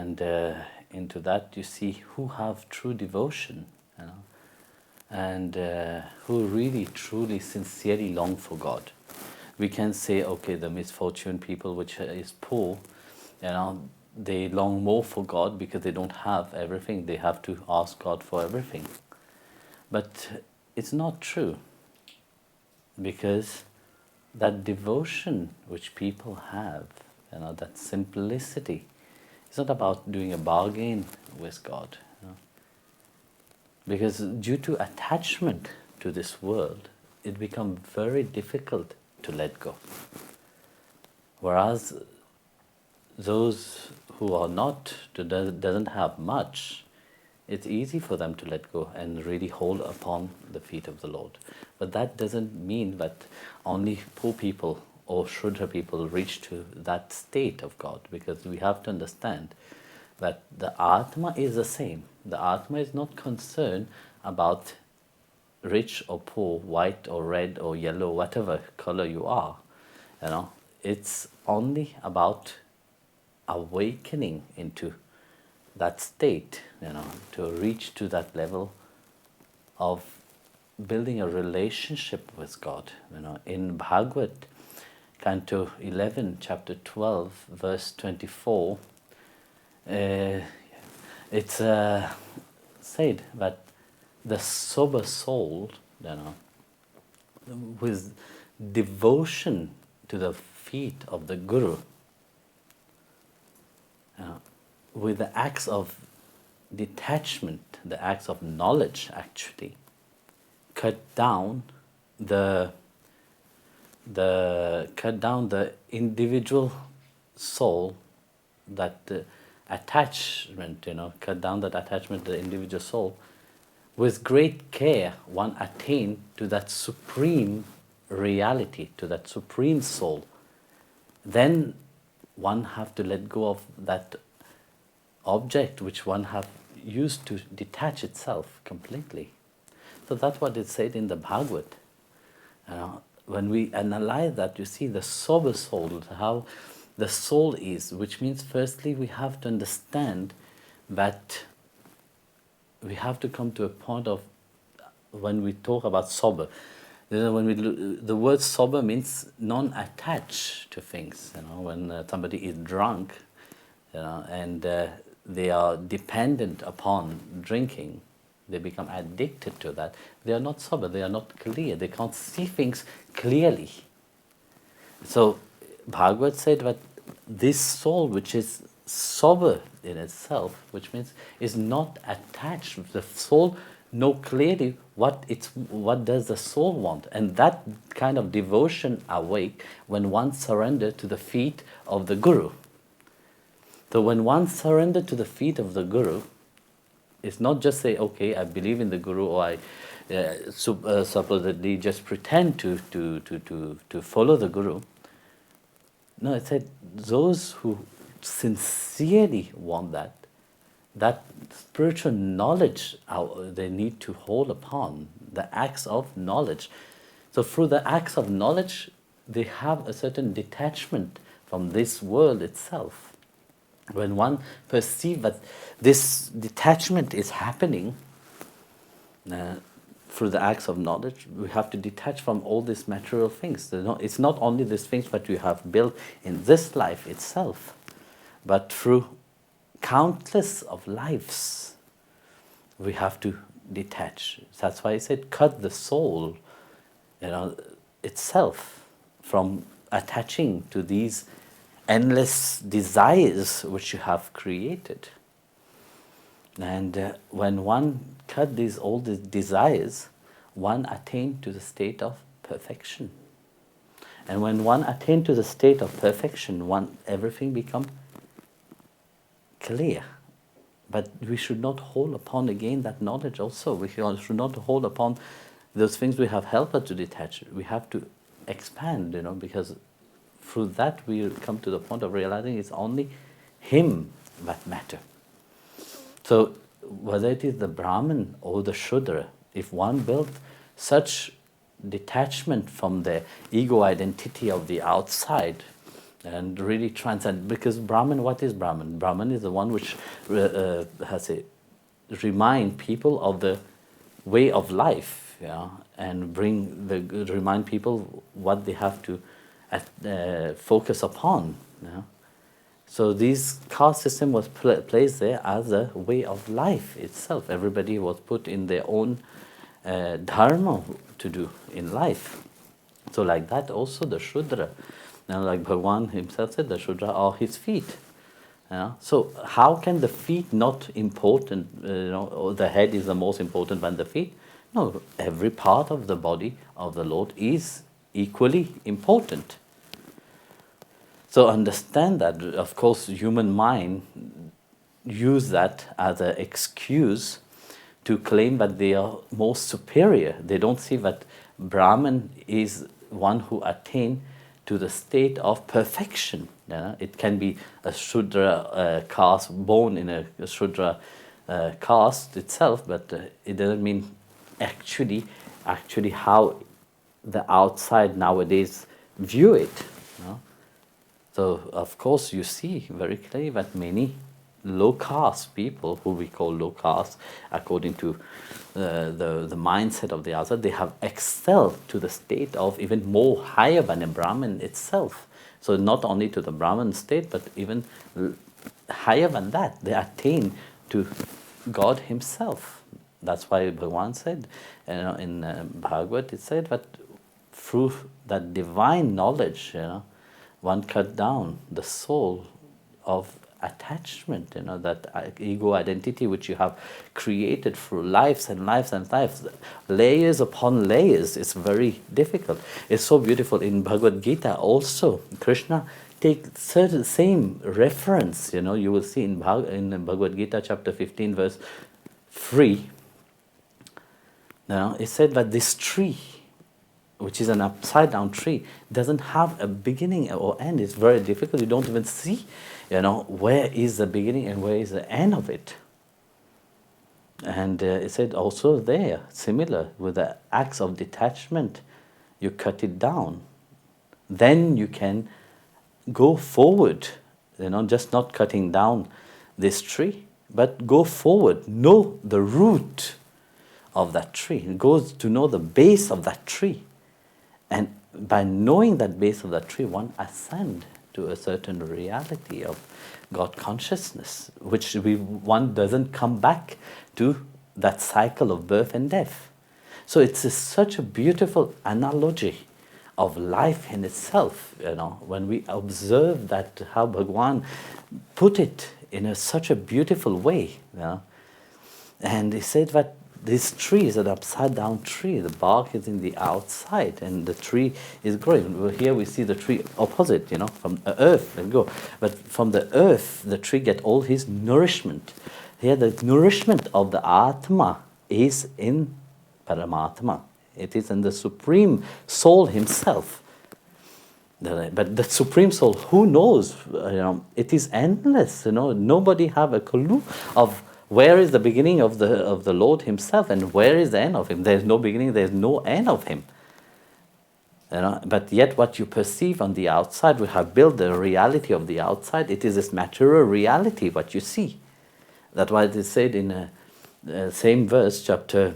and into that you see who have true devotion, and who really, truly, sincerely long for God. We can say, okay, the misfortune people, which is poor, they long more for God because they don't have everything. They have to ask God for everything. But it's not true, because that devotion which people have, that simplicity, it's not about doing a bargain with God. Because due to attachment to this world, it becomes very difficult to let go. Whereas those who are not, doesn't have much, it's easy for them to let go and really hold upon the feet of the Lord. But that doesn't mean that only poor people or Shudra people reach to that state of God, because we have to understand that the Atma is the same. The Atma is not concerned about rich or poor, white or red or yellow, whatever color you are. It's only about awakening into that state, to reach to that level of building a relationship with God. In Bhagavad, Canto 11, chapter 12, verse 24, it's said that the sober soul, with devotion to the feet of the Guru, with the acts of detachment, the acts of knowledge, actually cut down the individual soul, that attachment, cut down that attachment to the individual soul. With great care, one attain to that supreme reality, to that supreme soul. Then one have to let go of that object which one have used to detach itself completely. So that's what it said in the Bhagavad. When we analyze that, you see the sober soul, how the soul is, which means firstly we have to understand that we have to come to a point of, when we talk about sober, the word sober means non-attached to things. When somebody is drunk, and they are dependent upon drinking, they become addicted to that. They are not sober, they are not clear, they can't see things clearly. So Bhagavad said that this soul which is sober in itself, which means is not attached, the soul know clearly what does the soul want, and that kind of devotion awake when one surrender to the feet of the Guru. So when one surrender to the feet of the Guru, it's not just say, okay, I believe in the Guru, or I supposedly just pretend to follow the Guru. No, it said those who sincerely want that spiritual knowledge they need to hold upon, the acts of knowledge. So through the acts of knowledge, they have a certain detachment from this world itself. When one perceives that this detachment is happening through the acts of knowledge, we have to detach from all these material things. It's not only these things that we have built in this life itself, but through countless of lives, we have to detach. That's why I said cut the soul, itself from attaching to these endless desires which you have created. And when one cut all these desires, one attained to the state of perfection. And when one attained to the state of perfection, everything become clear. But we should not hold upon again that knowledge also. We should not hold upon those things we have helped us to detach. We have to expand, because through that we come to the point of realizing it's only Him that matter. So whether it is the Brahmin or the Shudra, if one built such detachment from the ego identity of the outside, and really transcend. Because Brahman, what is Brahman? Brahman is the one which has a remind people of the way of life, yeah, and remind people what they have to focus upon. Yeah. So this caste system was placed there as a way of life itself. Everybody was put in their own dharma to do in life. So like that also the Shudra, like Bhagwan himself said, the Shudra are his feet. Yeah. So how can the feet not important, or the head is the most important than the feet? No, every part of the body of the Lord is equally important. So understand that, of course, human mind use that as an excuse to claim that they are more superior. They don't see that Brahman is one who attained to the state of perfection. Yeah? It can be a Shudra caste, born in a Shudra caste itself, but it doesn't mean actually how the outside nowadays view it. You know? So, of course, you see very clearly that many low caste people, who we call low caste, according to the mindset of the outside, they have excelled to the state of even more higher than a Brahmin itself. So, not only to the Brahmin state, but even higher than that, they attain to God Himself. That's why Bhagavan said, in Bhagavad, it said that through that divine knowledge, one cut down the soul of attachment, that ego identity which you have created through lives and lives and lives, layers upon layers. It's very difficult. It's so beautiful. In Bhagavad Gita also, Krishna take certain same reference. You will see in Bhagavad Gita chapter 15 verse 3. It said that this tree, which is an upside down tree, doesn't have a beginning or end. It's very difficult. You don't even see, where is the beginning and where is the end of it. And it said also there, similar, with the acts of detachment, you cut it down. Then you can go forward, just not cutting down this tree, but go forward, know the root of that tree. It goes to know the base of that tree. And by knowing that base of that tree, one ascends to a certain reality of God consciousness, which one doesn't come back to that cycle of birth and death. So it's such a beautiful analogy of life in itself, when we observe that, how Bhagwan put it in such a beautiful way. And he said that this tree is an upside down tree. The bark is in the outside and the tree is growing. Here we see the tree opposite, from the earth. But from the earth, the tree gets all his nourishment. Here the nourishment of the Atma is in Paramatma. It is in the Supreme Soul Himself. But the Supreme Soul, who knows? It is endless. Nobody have a clue of where is the beginning of the Lord Himself and where is the end of Him. There is no beginning, there is no end of Him. But yet what you perceive on the outside, we have built the reality of the outside. It is this material reality, what you see. That's why it is said in same verse, chapter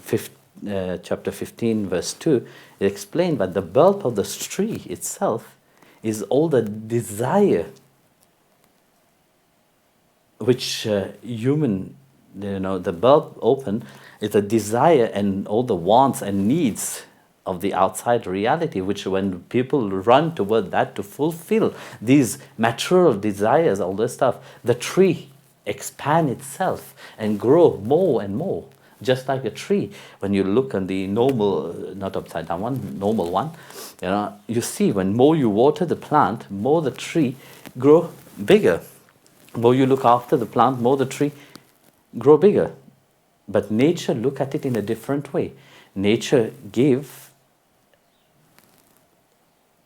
15, verse 2, it explained that the bulb of the tree itself is all the desire which human, the bulb open is a desire and all the wants and needs of the outside reality, which when people run toward that to fulfill these material desires, all this stuff, the tree expand itself and grow more and more. Just like a tree, when you look on the normal, not upside down one, normal one, you see when more you water the plant, more the tree grow bigger. More you look after the plant, more the tree grow bigger. But nature look at it in a different way. Nature give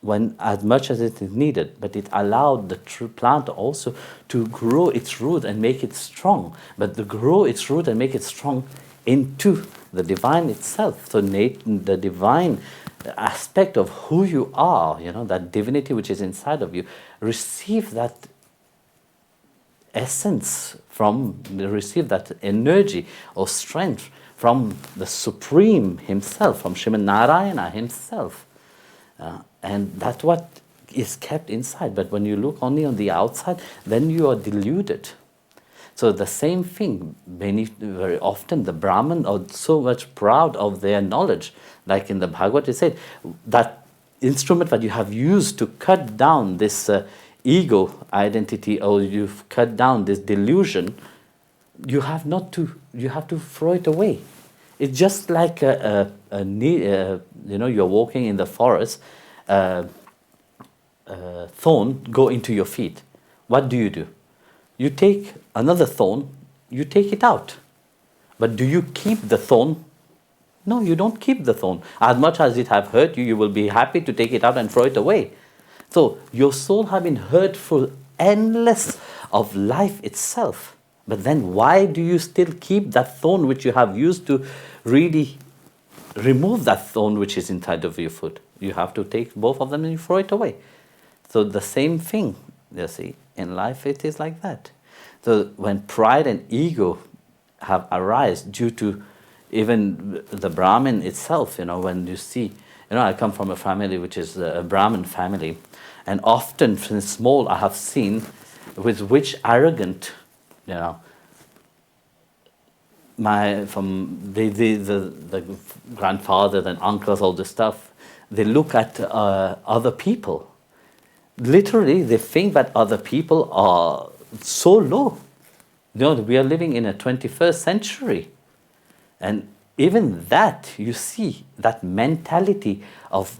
when as much as it is needed, but it allowed the plant also to grow its root and make it strong. But to grow its root and make it strong into the divine itself. So the divine aspect of who you are, that divinity which is inside of you, receive that essence receive that energy or strength from the Supreme Himself, from Srimad Narayana Himself. And that's what is kept inside. But when you look only on the outside, then you are deluded. So the same thing, very often the Brahmin are so much proud of their knowledge. Like in the Bhagavad, it said that instrument that you have used to cut down this ego identity, or you've cut down this delusion, you have to throw it away. It's just like you're walking in the forest, thorn go into your feet. What do? You take another thorn, you take it out. But do you keep the thorn? No, you don't keep the thorn. As much as it have hurt you, you will be happy to take it out and throw it away. So your soul have been hurt for endless of life itself. But then why do you still keep that thorn which you have used to really remove that thorn which is inside of your foot? You have to take both of them and you throw it away. So the same thing, you see, in life it is like that. So when pride and ego have arisen due to even the Brahmin itself, when you see, I come from a family which is a Brahmin family, and often from small I have seen with which arrogant, the grandfathers and uncles, all this stuff, they look at other people. Literally, they think that other people are so low. We are living in a 21st century. And even that, you see, that mentality of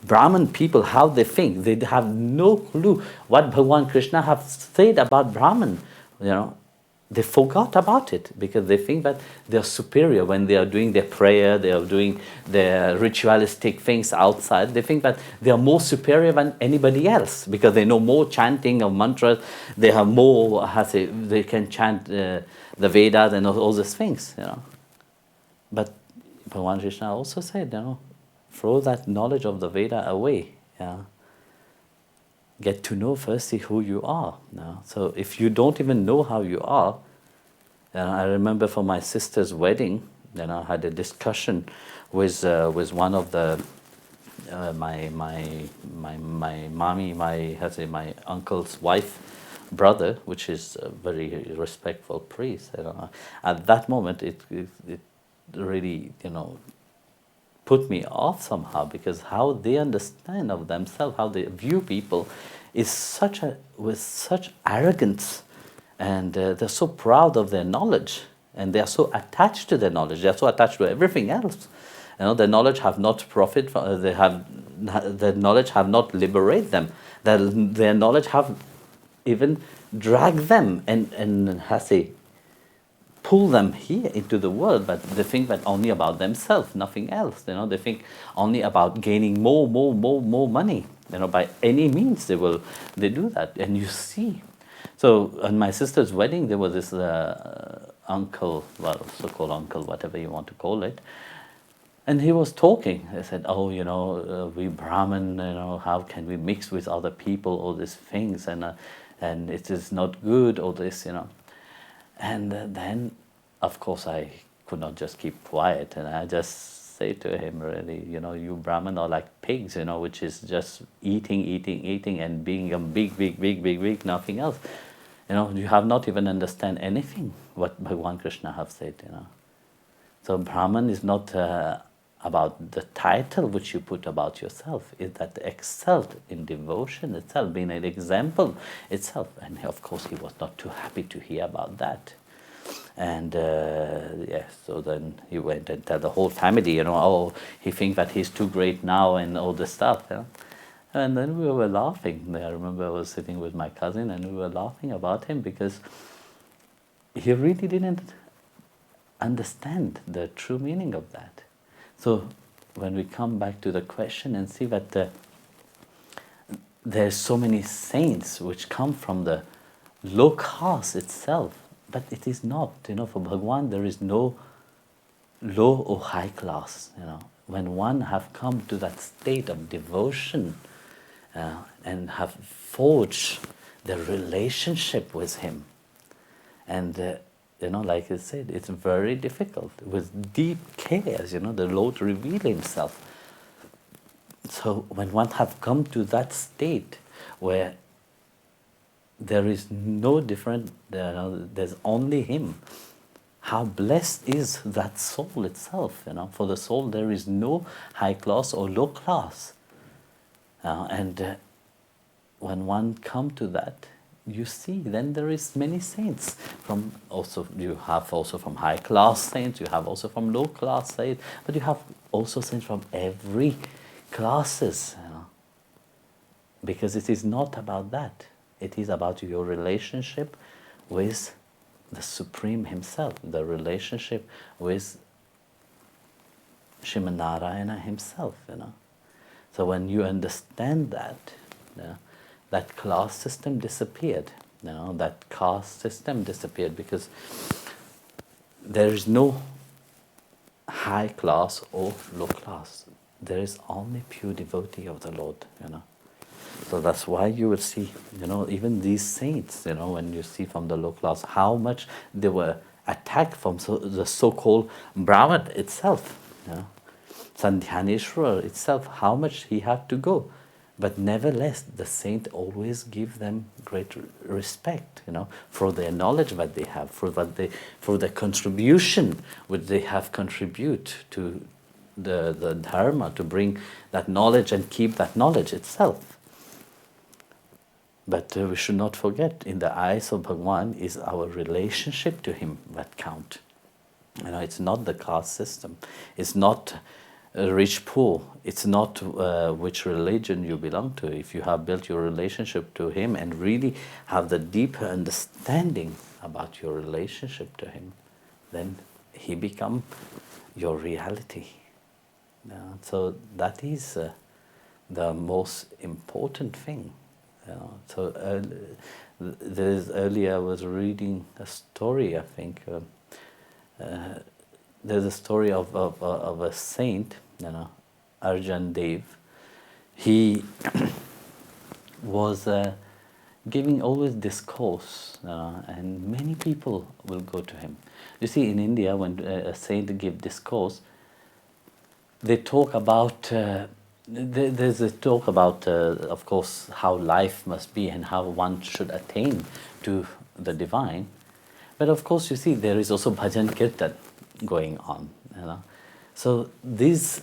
Brahmin people, how they think. They have no clue what Bhagavan Krishna have said about Brahmin. They forgot about it because they think that they are superior when they are doing their prayer, they are doing their ritualistic things outside. They think that they are more superior than anybody else because they know more chanting of mantras. They have more, they can chant the Vedas and all these things. But Bhagavan Krishna also said, throw that knowledge of the Veda away. Get to know firstly who you are. So if you don't even know how you are, I remember for my sister's wedding, I had a discussion with one of the my mommy, my uncle's wife, brother, which is a very respectful priest. At that moment, it really put me off somehow, because how they understand of themselves, how they view people, is with such arrogance, and they're so proud of their knowledge, and they are so attached to their knowledge. They are so attached to everything else. Their knowledge have not their knowledge have not liberated them. Their knowledge have even dragged them and pull them here into the world, but they think that only about themselves, nothing else. They think only about gaining more money. By any means they do that, and you see. So on my sister's wedding, there was this uncle, well, so-called uncle, whatever you want to call it, and he was talking. He said, we Brahmin, how can we mix with other people, all these things, and it is not good, all this, And then, of course, I could not just keep quiet, and I just say to him, really, you Brahmin are like pigs, which is just eating, and being a big, nothing else. You have not even understand anything what Bhagavan Krishna have said. So Brahman is not about the title which you put about yourself, is that excelled in devotion itself, being an example itself. And of course he was not too happy to hear about that. And so then he went and told the whole family, he thinks that he's too great now and all this stuff. And then we were laughing. I remember I was sitting with my cousin and we were laughing about him, because he really didn't understand the true meaning of that. So when we come back to the question and see that there's so many saints which come from the low caste itself, but it is not. For Bhagwan there is no low or high class. when one have come to that state of devotion and have forged the relationship with him, and like I said, it's very difficult with deep cares. The Lord reveal himself. So when one have come to that state where there is no different, there's only him, how blessed is that soul itself. For the soul there is no high class or low class. And when one come to that, you see, then there is many saints. You have also from high class saints, you have also from low class saints, but you have also saints from every classes. Because it is not about that. It is about your relationship with the Supreme Himself, the relationship with Srimad Narayana Himself. So when you understand that, that class system disappeared. That caste system disappeared, because there is no high class or low class. There is only pure devotee of the Lord. So that's why you will see, even these saints, when you see from the low class, how much they were attacked from the so-called Brahman itself. Sandhyaneshwar itself, how much he had to go. But nevertheless, the saint always give them great respect, for their knowledge that they have, for the contribution which they have contribute to the dharma, to bring that knowledge and keep that knowledge itself. But we should not forget, in the eyes of Bhagwan is our relationship to him that count. It's not the caste system. It's not rich, poor. It's not which religion you belong to. If you have built your relationship to him and really have the deeper understanding about your relationship to him, then he become your reality. So that is the most important thing. So earlier I was reading a story, I think. There's a story of a saint, Arjan Dev. He was giving always discourse, and many people will go to him. You see, in India, when a saint gives discourse, they talk about, there's a talk about, of course, how life must be and how one should attain to the divine. But of course, you see, there is also bhajan kirtan going on. So these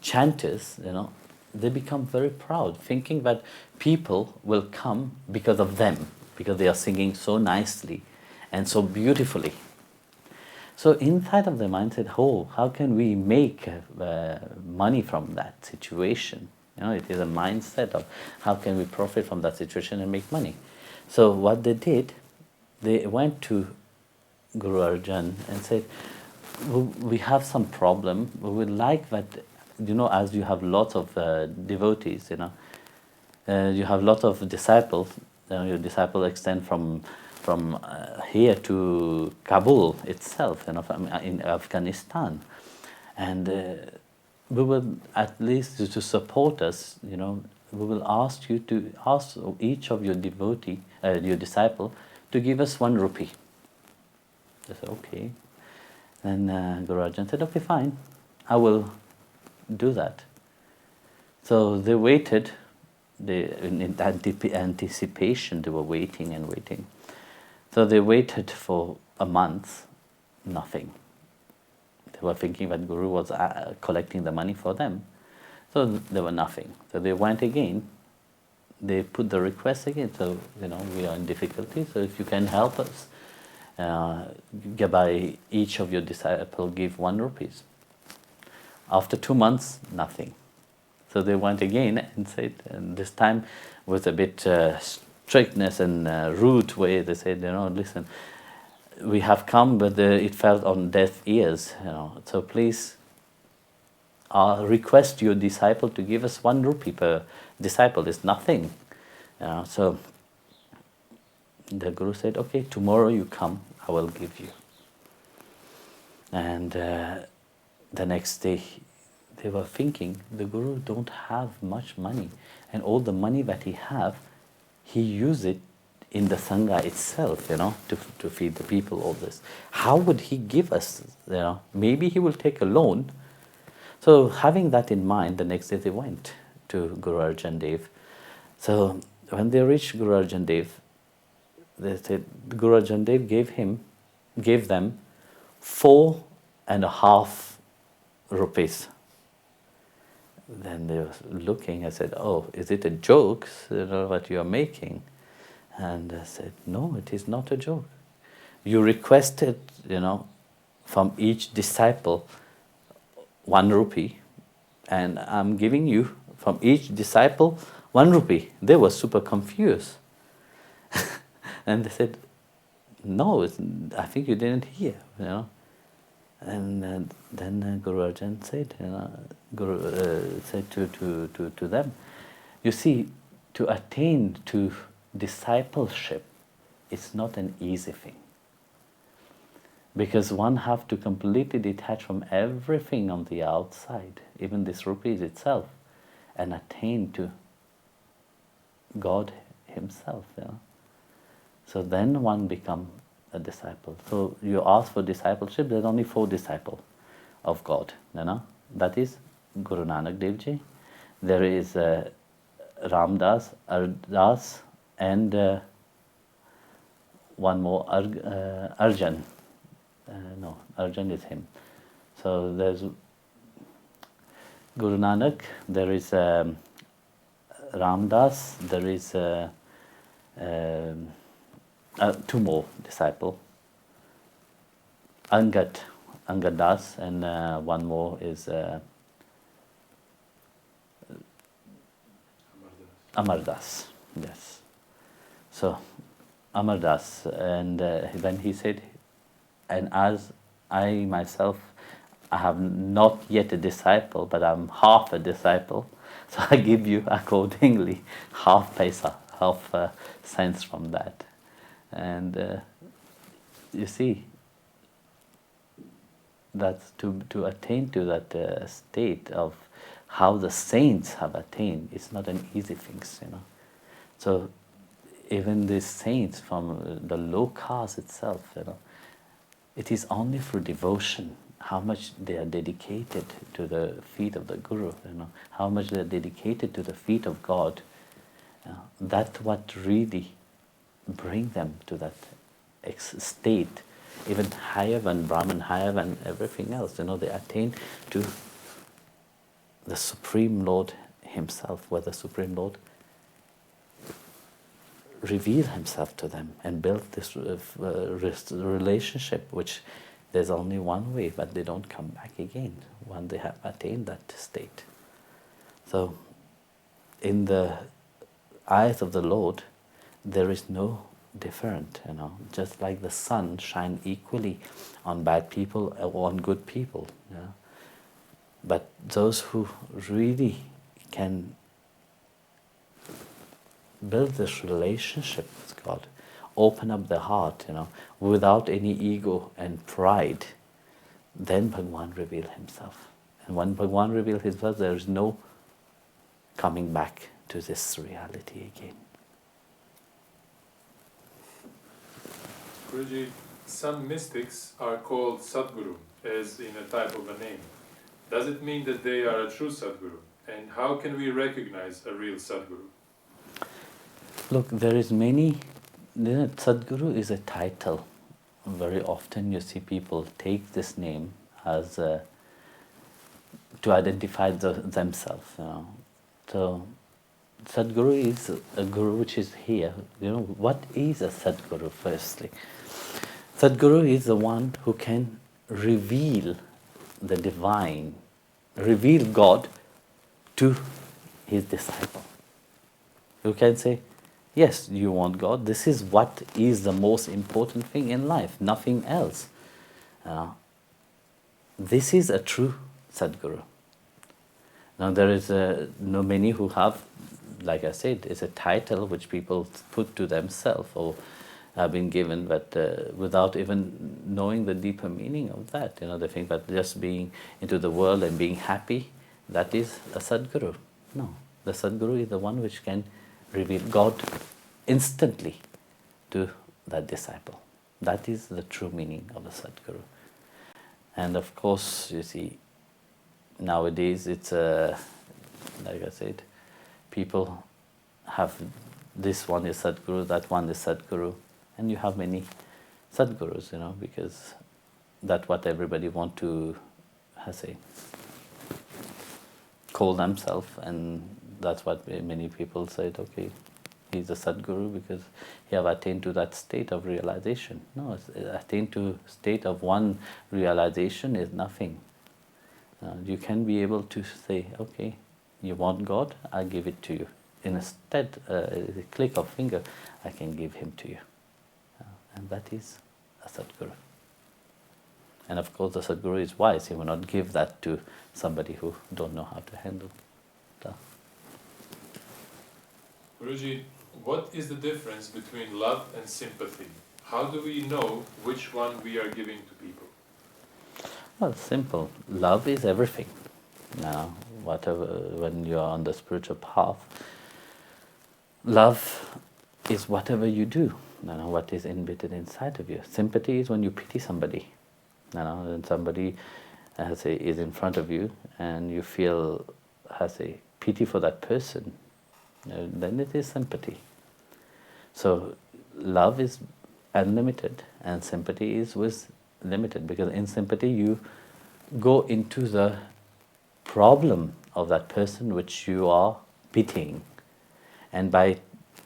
chanters, they become very proud, thinking that people will come because of them, because they are singing so nicely and so beautifully. So inside of their mind said, oh, how can we make money from that situation? It is a mindset of how can we profit from that situation and make money. So what they did, they went to Guru Arjan and said, we have some problem. We would like that, as you have lots of devotees, you have lots of disciples. Your disciples extend from here to Kabul itself, in Afghanistan, and we will, at least to support us, we will ask you to ask each of your devotee, your disciple, to give us 1 rupee. They said, okay. Then Guru Arjan said, okay, fine, I will do that. So they waited. In anticipation, they were waiting and waiting. So they waited for a month, nothing. They were thinking that Guru was collecting the money for them. So there were nothing. So they went again. They put the request again. So, we are in difficulty. So if you can help us, by each of your disciples give 1 rupee. After 2 months, nothing. So they went again and said, and this time with a bit strictness and rude way, they said, listen, we have come, but it fell on deaf ears, so please request your disciple to give us 1 rupee per disciple. It's nothing. So the Guru said, okay, tomorrow you come, I will give you. And the next day they were thinking the Guru don't have much money, and all the money that he have, he use it in the Sangha itself, to feed the people, all this. How would he give us, maybe he will take a loan. So having that in mind, the next day they went to Guru Arjan Dev. So when they reached Guru Arjan Dev, they said Guru Arjan Dev gave them 4.5 rupees. Then they were looking. I said, "Oh, is it a joke? What you are making?" And I said, "No, it is not a joke. You requested, from each disciple 1 rupee, and I'm giving you from each disciple 1 rupee." They were super confused. And they said, "No, I think you didn't hear, And then Guru Arjan said, Guru said to them, "You see, to attain to discipleship, it's not an easy thing. Because one have to completely detach from everything on the outside, even this rupees itself, and attain to God Himself. So then one become a disciple. So you ask for discipleship, there's only 4 disciples of God. That is Guru Nanak Dev Ji. There is Ramdas, Ardas, and one more, Arjan. No, Arjan is him. So there's Guru Nanak, there is Ramdas, there is 2 more disciples, Angad Das, and one more is Amardas. Yes. So Amardas, and then he said, "And as I myself, I have not yet a disciple, but I'm half a disciple, so I give you accordingly half paisa, half cents from that." And you see, that's to attain to that state of how the saints have attained. It's not an easy thing, So even these saints from the low caste itself, it is only through devotion, how much they are dedicated to the feet of the Guru, how much they are dedicated to the feet of God. That's what really bring them to that state, even higher than Brahman, higher than everything else. They attain to the Supreme Lord Himself, where the Supreme Lord reveal Himself to them and build this relationship, which there's only one way, but they don't come back again when they have attained that state. So in the eyes of the Lord, there is no different, just like the sun shine equally on bad people or on good people. But those who really can build this relationship with God, open up their heart, without any ego and pride, then Bhagwan reveal Himself. And when Bhagwan reveals Himself, there is no coming back to this reality again. Guruji, some mystics are called Sadguru, as in a type of a name. Does it mean that they are a true Sadguru? And how can we recognize a real Sadguru? Look, there is many. Sadguru is a title. Very often you see people take this name as to identify themselves. So Sadguru is a guru which is here. What is a Sadguru firstly? Sadguru is the one who can reveal the divine, reveal God to his disciple. You can say, yes, you want God. This is what is the most important thing in life, nothing else. This is a true Sadguru. Now there is many who have, like I said, it's a title which people put to themselves or have been given, but without even knowing the deeper meaning of that. They think that just being into the world and being happy, that is a Sadguru. No, the Sadguru is the one which can reveal God instantly to that disciple. That is the true meaning of the Sadguru. And of course, you see, nowadays it's like I said, people have this one is Sadguru, that one is Sadguru, and you have many Sadgurus, because that's what everybody want to, call themselves, and that's what many people said. Okay, he's a Sadguru because he have attained to that state of realization. No, attained to state of one realization is nothing. You can be able to say, okay, you want God, I'll give it to you. Instead, a click of finger, I can give him to you. And that is a Sadguru. And of course, the Sadguru is wise. He will not give that to somebody who don't know how to handle that. Guruji, what is the difference between love and sympathy? How do we know which one we are giving to people? Well, simple. Love is everything. Now, when you are on the spiritual path, love is whatever you do. What is embedded inside of you. Sympathy is when you pity somebody. When somebody is in front of you and you feel pity for that person, then it is sympathy. So love is unlimited and sympathy is with limited, because in sympathy you go into the problem of that person which you are pitying, and by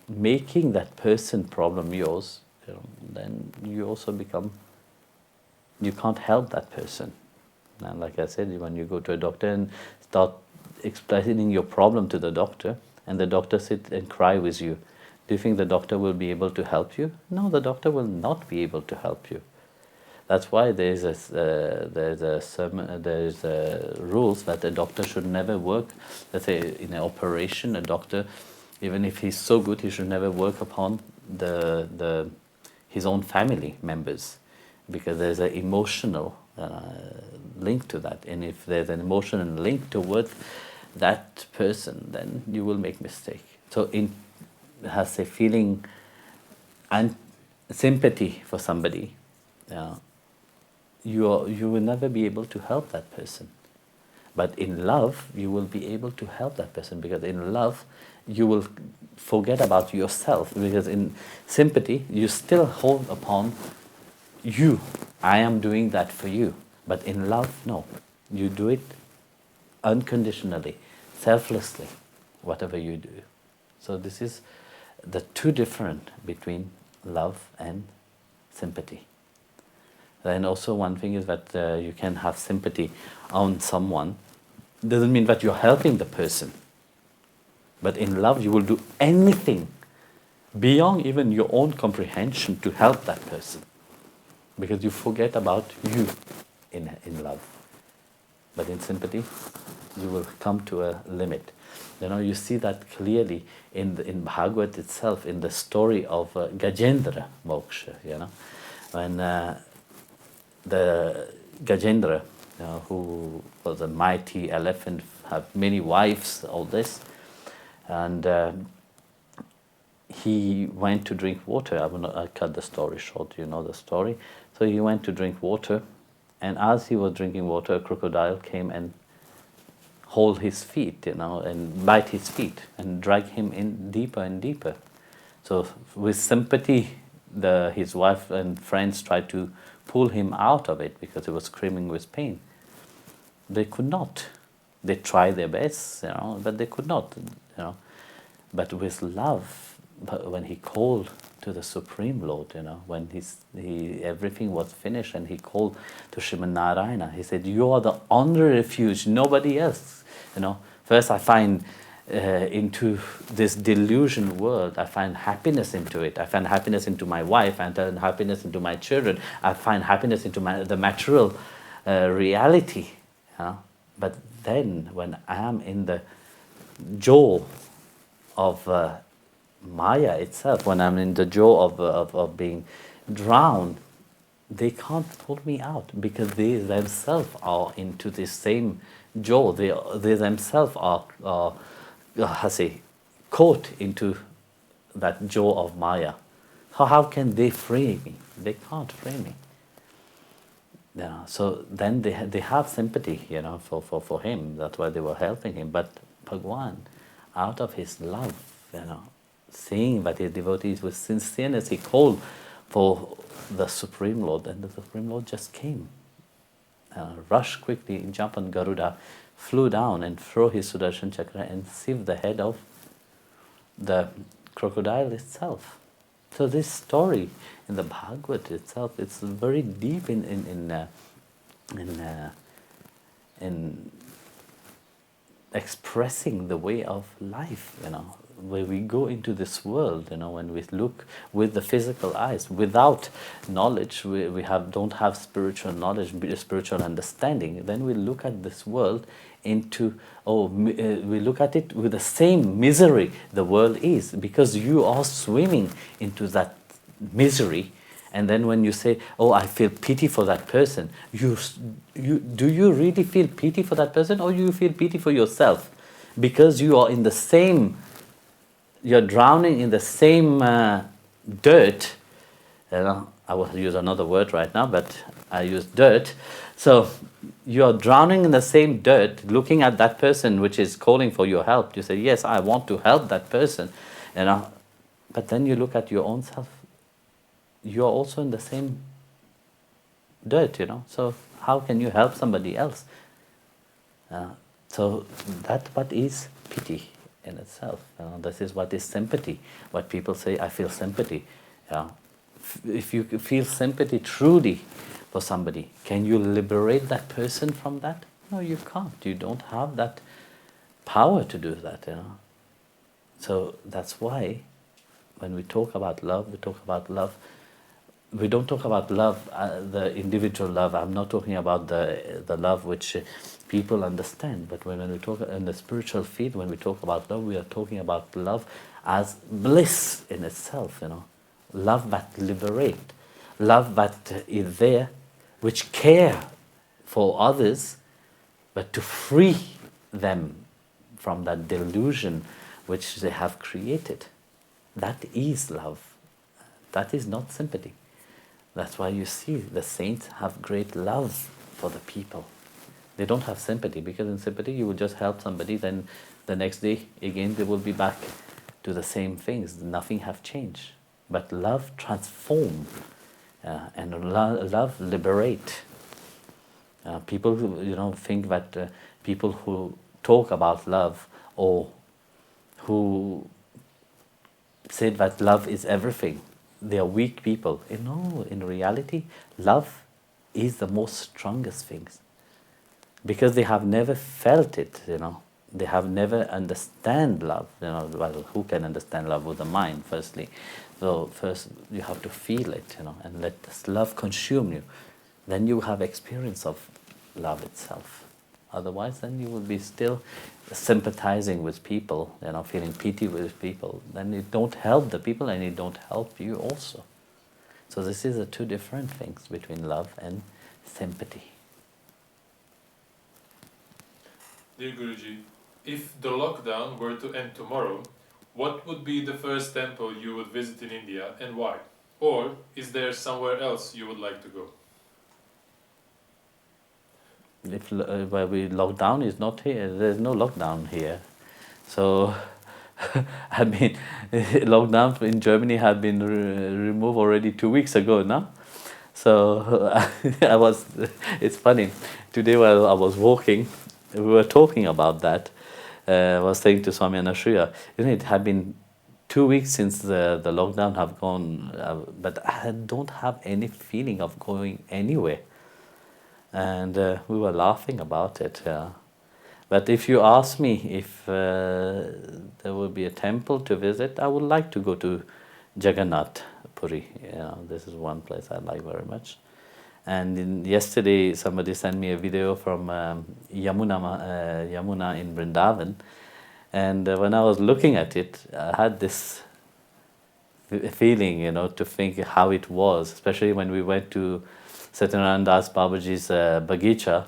making that person problem yours, then you also become, you can't help that person. And like I said, when you go to a doctor and start explaining your problem to the doctor, and the doctor sit and cry with you, do you think the doctor will be able to help you? No, the doctor will not be able to help you. That's why there's rules that a doctor should never work. Let's say in an operation, a doctor, even if he's so good, he should never work upon his own family members, because there's an emotional link to that. And if there's an emotional link towards that person, then you will make mistake. So feeling and sympathy for somebody, you will never be able to help that person. But in love, you will be able to help that person, because in love, you will forget about yourself. Because in sympathy, you still hold upon you. I am doing that for you. But in love, no. You do it unconditionally, selflessly, whatever you do. So this is the two different between love and sympathy. Then also one thing is that you can have sympathy on someone. Doesn't mean that you're helping the person. But in love, you will do anything beyond even your own comprehension to help that person, because you forget about you in love. But in sympathy, you will come to a limit. You see that clearly in Bhagavad itself, in the story of Gajendra Moksha. When the Gajendra, who was a mighty elephant, had many wives, all this, and he went to drink water. I cut the story short, you know the story. So he went to drink water, and as he was drinking water, a crocodile came and hold his feet, and bite his feet and drag him in deeper and deeper. So with sympathy, his wife and friends tried to pull him out of it because he was screaming with pain. They could not. They tried their best, but they could not, But with love, when he called to the Supreme Lord, when everything was finished and he called to Sriman Narayana, he said, "You are the only refuge, nobody else." First I find into this delusion world, I find happiness into it. I find happiness into my wife, I find happiness into my children, I find happiness into the material reality. But then when I am in the jaw of Maya itself, when I'm in the jaw of being drowned, they can't pull me out, because they themselves are into this same jaw. They themselves are how say, caught into that jaw of Maya. How can they free me? They can't free me. Yeah, so then they have sympathy, for him. That's why they were helping him. But Bhagwan, out of his love, seeing that his devotees with sincereness, he called for the Supreme Lord, and the Supreme Lord just came, rushed quickly, jumped on Garuda, flew down and threw his Sudarshan Chakra and severed the head of the crocodile itself. So this story in the Bhagavad itself, it's very deep in expressing the way of life, where we go into this world, when we look with the physical eyes, without knowledge, we don't have spiritual knowledge, spiritual understanding, then we look at this world we look at it with the same misery the world is, because you are swimming into that misery. And then when you say, oh, I feel pity for that person, do you really feel pity for that person, or you feel pity for yourself? Because you are in the same, you're drowning in the same dirt. I will use another word right now, but I use dirt. So you're drowning in the same dirt, looking at that person which is calling for your help. You say, yes, I want to help that person, but then you look at your own self. You're also in the same dirt, so how can you help somebody else? So that's what is pity in itself. This is what is sympathy. What people say, I feel sympathy. If you feel sympathy truly for somebody, can you liberate that person from that? No, you can't. You don't have that power to do that. So that's why when we talk about love, we talk about love. We don't talk about love, the individual love. I'm not talking about the love which people understand. But when we talk in the spiritual field, when we talk about love, we are talking about love as bliss in itself. Love that liberate, love that is there, which care for others, but to free them from that delusion which they have created. That is love. That is not sympathy. That's why you see the saints have great love for the people. They don't have sympathy, because in sympathy you will just help somebody, then the next day again they will be back to the same things. Nothing have changed. But love transform, and love liberate. People who think that people who talk about love, or who say that love is everything, they are weak people. No, in reality, love is the most strongest things, because they have never felt it. They have never understand love. Well, who can understand love with the mind? Firstly, so first you have to feel it, and let this love consume you. Then you have experience of love itself. Otherwise, then you will be still sympathizing with people, feeling pity with people. Then you don't help the people, and it don't help you also. So this is the two different things between love and sympathy. Dear Guruji, if the lockdown were to end tomorrow, what would be the first temple you would visit in India, and why? Or is there somewhere else you would like to go? If where we lockdown is not here, there's no lockdown here. So, I mean, lockdown in Germany had been removed already 2 weeks ago now. So, it's funny, today while I was walking, we were talking about that. I was saying to Swami Anashriya, it had been 2 weeks since the lockdown have gone, but I don't have any feeling of going anywhere. And we were laughing about it. But if you ask me if there will be a temple to visit, I would like to go to Jagannath Puri. This is one place I like very much. And yesterday somebody sent me a video from Yamuna in Vrindavan. And when I was looking at it, I had this feeling, to think how it was, especially when we went to Satyanarayana Das Babaji's Bagicha,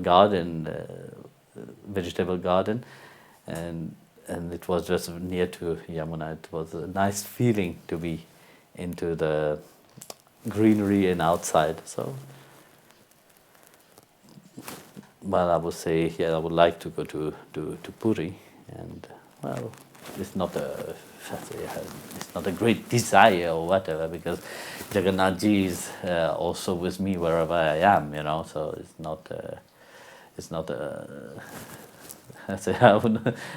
garden, vegetable garden, and it was just near to Yamuna. It was a nice feeling to be into the greenery and outside. So, well, I would say, yeah, I would like to go to Puri, and well, it's not a it's not a great desire or whatever, because Jagannath Ji is also with me wherever I am, you know. So it's not I say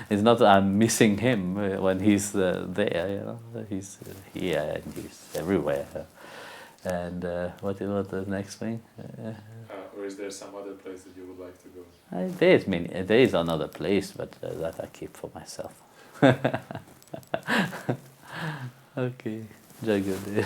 it's not that I'm missing him when he's there, you know. He's here and he's everywhere. And what was the next thing? Or is there some other place that you would like to go? There is another place, but that I keep for myself. Okay, Jagadir.